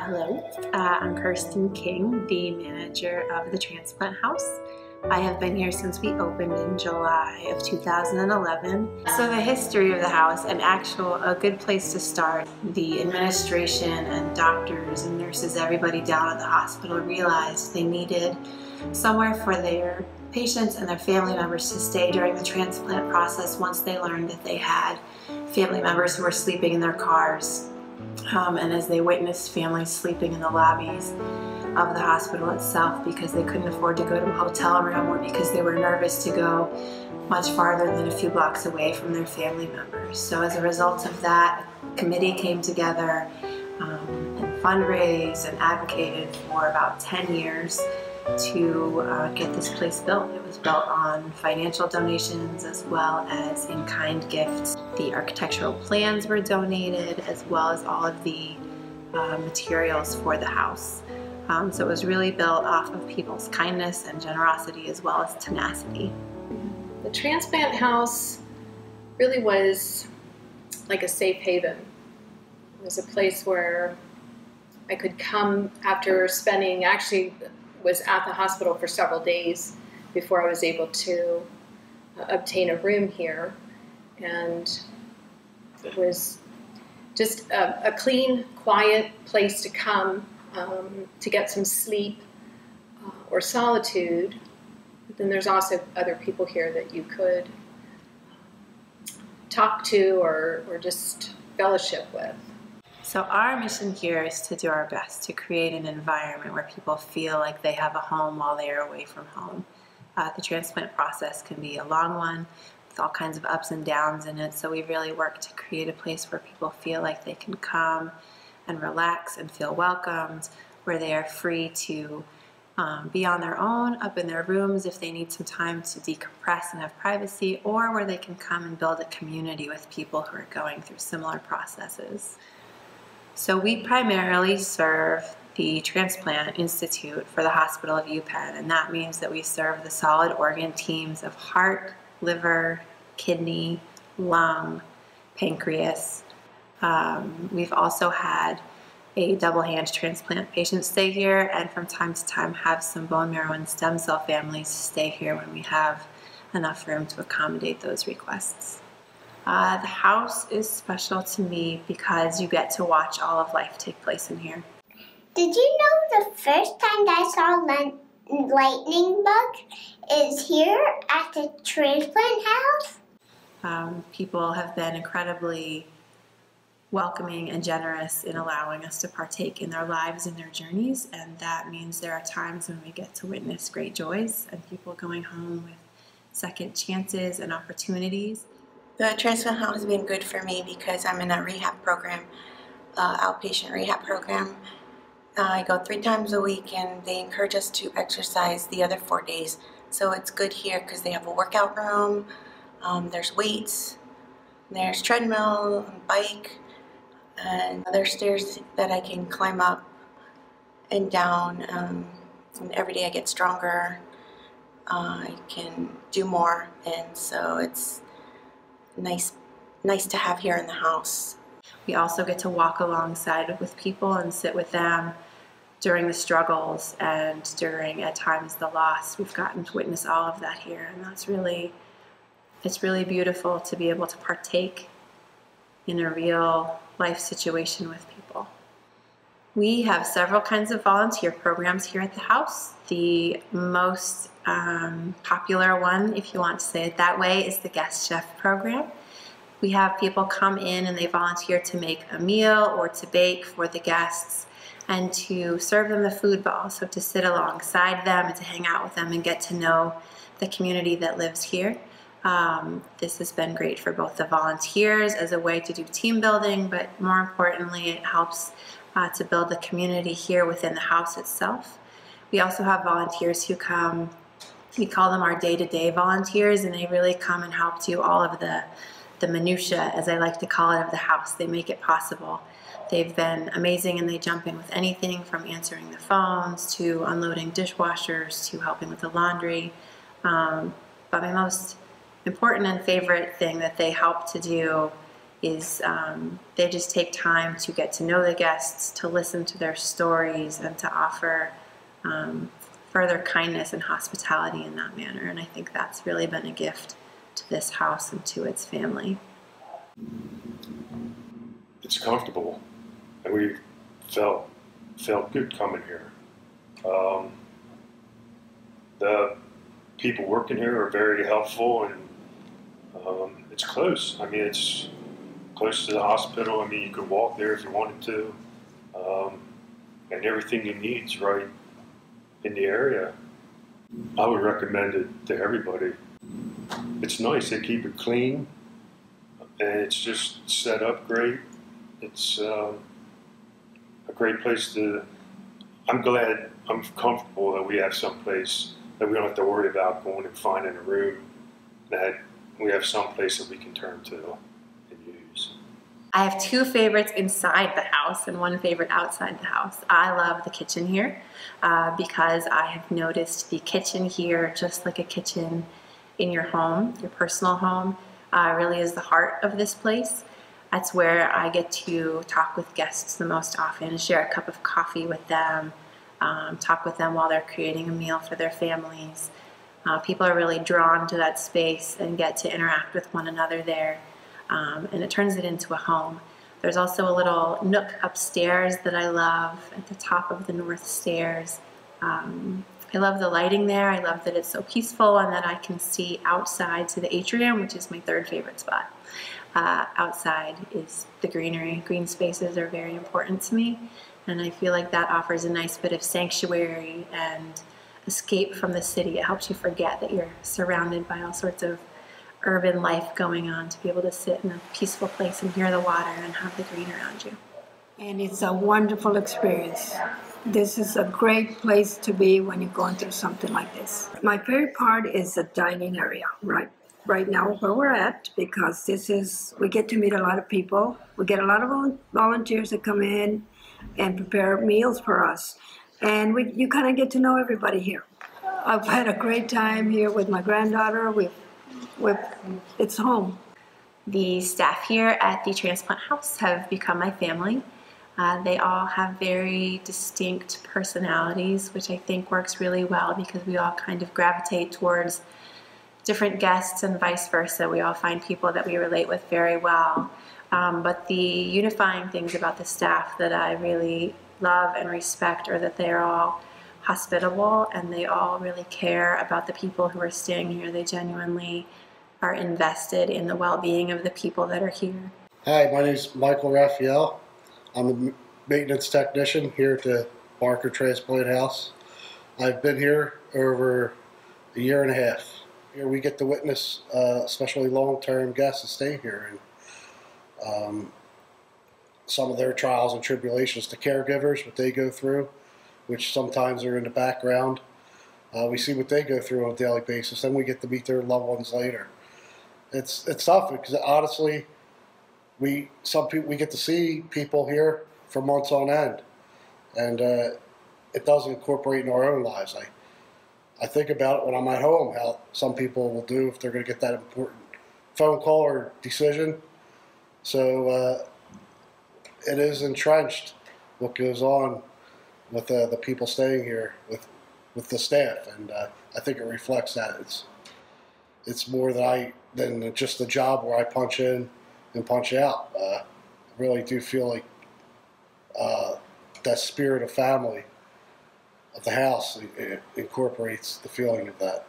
Hello, I'm Kirsten King, the manager of the Transplant House. I have been here since we opened in July of 2011. So the history of the house, a good place to start. The administration and doctors and nurses, everybody down at the hospital realized they needed somewhere for their patients and their family members to stay during the transplant process once they learned that they had family members who were sleeping in their cars. And as they witnessed families sleeping in the lobbies of the hospital itself because they couldn't afford to go to a hotel room or because they were nervous to go much farther than a few blocks away from their family members. So as a result of that, a committee came together and fundraised and advocated for about 10 years to get this place built. It was built on financial donations as well as in-kind gifts. The architectural plans were donated as well as all of the materials for the house. So it was really built off of people's kindness and generosity as well as tenacity. The transplant house really was like a safe haven. It was a place where I could come after spending, actually was at the hospital for several days before I was able to obtain a room here. And it was just a clean, quiet place to come to get some sleep or solitude. But then there's also other people here that you could talk to or just fellowship with. So our mission here is to do our best to create an environment where people feel like they have a home while they are away from home. The transplant process can be a long one with all kinds of ups and downs in it, so we really work to create a place where people feel like they can come and relax and feel welcomed, where they are free to be on their own, up in their rooms if they need some time to decompress and have privacy, or where they can come and build a community with people who are going through similar processes. So we primarily serve the Transplant Institute for the Hospital of UPenn, and that means that we serve the solid organ teams of heart, liver, kidney, lung, pancreas. We've also had a double hand transplant patient stay here, and from time to time have some bone marrow and stem cell families stay here when we have enough room to accommodate those requests. The house is special to me because you get to watch all of life take place in here. Did you know the first time I saw lightning bug is here at the transplant house? People have been incredibly welcoming and generous in allowing us to partake in their lives and their journeys, and that means there are times when we get to witness great joys and people going home with second chances and opportunities. The transplant house has been good for me because I'm in a rehab program, outpatient rehab program. I go 3 times a week and they encourage us to exercise the other 4 days. So it's good here because they have a workout room, there's weights, there's treadmill, bike, and there's stairs that I can climb up and down. And every day I get stronger, I can do more, and so it's nice to have here in the house. We also get to walk alongside with people and sit with them during the struggles and during, at times, the loss. We've gotten to witness all of that here, and it's really beautiful to be able to partake in a real life situation with people. We have several kinds of volunteer programs here at the house. The most popular one, if you want to say it that way, is the guest chef program. We have people come in and they volunteer to make a meal or to bake for the guests and to serve them the food ball, so to sit alongside them and to hang out with them and get to know the community that lives here. This has been great for both the volunteers as a way to do team building, but more importantly, it helps to build the community here within the house itself. We also have volunteers who come, we call them our day-to-day volunteers, and they really come and help do all of the minutia, as I like to call it, of the house. They make it possible. They've been amazing, and they jump in with anything from answering the phones to unloading dishwashers to helping with the laundry. But my most important and favorite thing that they help to do is they just take time to get to know the guests, to listen to their stories, and to offer further kindness and hospitality in that manner. And I think that's really been a gift to this house and to its family. It's comfortable, and we felt good coming here. The people working here are very helpful, and it's close. I mean, it's close to the hospital. I mean, you could walk there if you wanted to, and everything you need is right in the area. I would recommend it to everybody. It's nice. They keep it clean, and it's just set up great. It's a great place to. I'm glad, I'm comfortable that we have some place that we don't have to worry about going and finding a room, that we have some place that we can turn to and use. I have two favorites inside the house and one favorite outside the house. I love the kitchen here because I have noticed the kitchen here, just like a kitchen in your home, your personal home, really is the heart of this place. That's where I get to talk with guests the most often, share a cup of coffee with them, talk with them while they're creating a meal for their families. People are really drawn to that space and get to interact with one another there, and it turns it into a home. There's also a little nook upstairs that I love at the top of the north stairs. I love the lighting there. I love that it's so peaceful and that I can see outside to the atrium, which is my third favorite spot. Outside is the greenery. Green spaces are very important to me, and I feel like that offers a nice bit of sanctuary and escape from the city. It helps you forget that you're surrounded by all sorts of urban life going on, to be able to sit in a peaceful place and hear the water and have the green around you. And it's a wonderful experience. This is a great place to be when you're going through something like this. My favorite part is the dining area, right now where we're at, because we get to meet a lot of people. We get a lot of volunteers that come in and prepare meals for us. And you kind of get to know everybody here. I've had a great time here with my granddaughter. It's home. The staff here at the Transplant House have become my family. They all have very distinct personalities, which I think works really well because we all kind of gravitate towards different guests and vice versa. We all find people that we relate with very well. But the unifying things about the staff that I really love and respect are that they're all hospitable and they all really care about the people who are staying here. They genuinely are invested in the well-being of the people that are here. Hi, my name is Michael Raphael. I'm a maintenance technician here at the Penn Transplant House. I've been here over a year and a half. Here we get to witness especially long-term guests that stay here, and some of their trials and tribulations, the caregivers, what they go through, which sometimes are in the background. We see what they go through on a daily basis, then we get to meet their loved ones later. It's tough because honestly, we get to see people here for months on end, and it doesn't incorporate in our own lives. I think about it when I'm at home, how some people will do if they're going to get that important phone call or decision. So it is entrenched what goes on with the people staying here, with the staff, and I think it reflects that. It's more than just a job where I punch in and punch out. I really do feel like that spirit of family of the house it incorporates the feeling of that.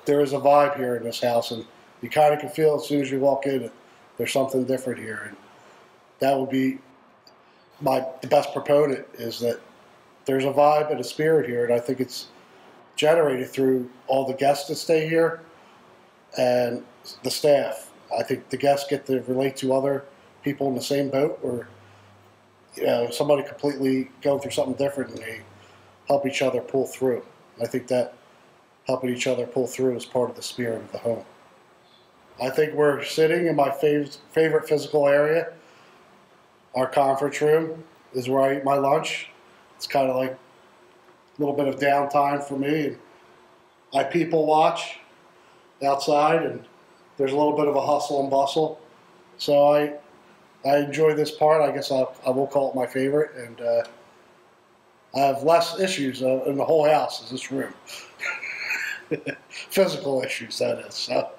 There is a vibe here in this house, and you kind of can feel as soon as you walk in, there's something different here, and that would be the best proponent, is that there's a vibe and a spirit here, and I think it's generated through all the guests that stay here and the staff. I think the guests get to relate to other people in the same boat, or somebody completely going through something different, and they help each other pull through. I think that helping each other pull through is part of the spirit of the home. I think we're sitting in my favorite physical area. Our conference room is where I eat my lunch. It's kind of like a little bit of downtime for me. And I people watch outside, and there's a little bit of a hustle and bustle. So I I enjoy this part. I guess I will call it my favorite, and I have less issues in the whole house as this room. Physical issues, that is. So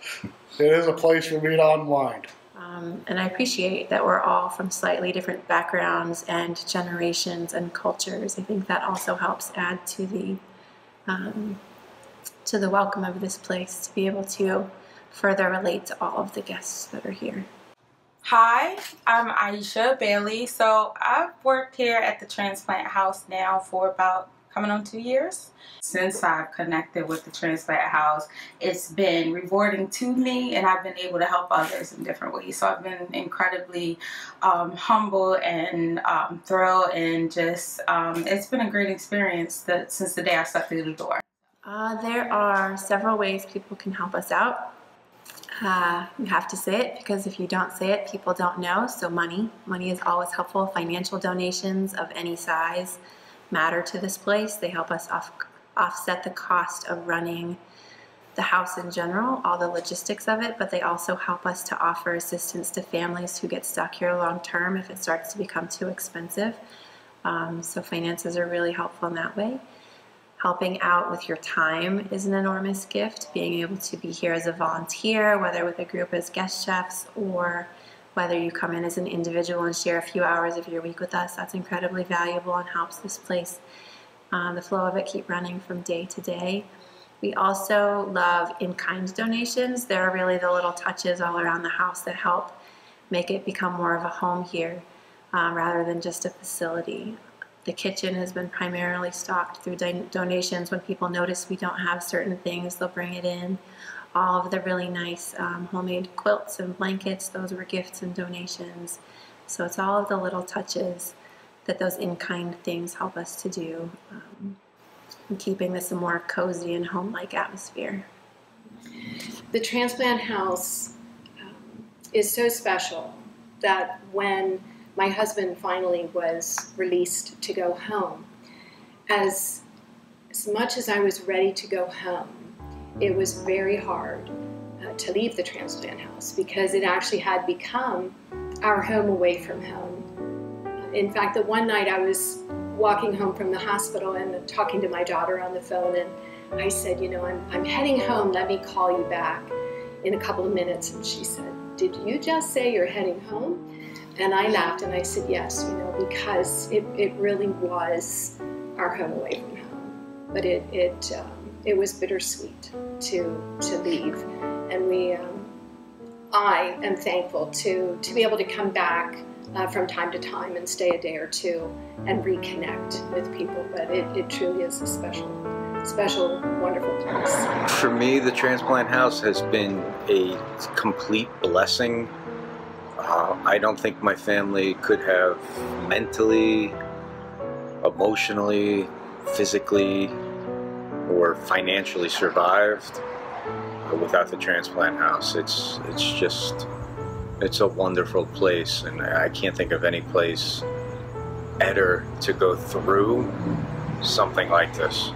it is a place for me to unwind. And I appreciate that we're all from slightly different backgrounds and generations and cultures. I think that also helps add to the welcome of this place, to be able to further relate to all of the guests that are here. Hi, I'm Aisha Bailey. So I've worked here at the Transplant House now for about coming on 2 years. Since I've connected with the Transplant House, it's been rewarding to me, and I've been able to help others in different ways. So I've been incredibly humble and thrilled, and just it's been a great experience since the day I stepped through the door. There are several ways people can help us out. You have to say it, because if you don't say it, people don't know. So money is always helpful. Financial donations of any size matter to this place. They help us offset the cost of running the house in general, all the logistics of it, but they also help us to offer assistance to families who get stuck here long term if it starts to become too expensive. So finances are really helpful in that way. Helping out with your time is an enormous gift. Being able to be here as a volunteer, whether with a group as guest chefs or whether you come in as an individual and share a few hours of your week with us, that's incredibly valuable and helps this place, the flow of it, keep running from day to day. We also love in-kind donations. They're really the little touches all around the house that help make it become more of a home here rather than just a facility. The kitchen has been primarily stocked through donations. When people notice we don't have certain things, they'll bring it in. All of the really nice homemade quilts and blankets, those were gifts and donations. So it's all of the little touches that those in-kind things help us to do in keeping this a more cozy and home-like atmosphere. The Transplant House is so special that when my husband finally was released to go home, as much as I was ready to go home, it was very hard to leave the Transplant House, because it actually had become our home away from home. In fact, the one night I was walking home from the hospital and talking to my daughter on the phone, and I said, you know, I'm heading home, let me call you back in a couple of minutes. And she said, did you just say you're heading home? And I laughed and I said, yes, you know, because it really was our home away from home. But it was bittersweet to leave. And I am thankful to be able to come back from time to time and stay a day or two and reconnect with people. But it truly is a special, wonderful place. For me, the Transplant House has been a complete blessing. I don't think my family could have mentally, emotionally, physically, or financially survived without the Transplant House. It's a wonderful place, and I can't think of any place better to go through something like this.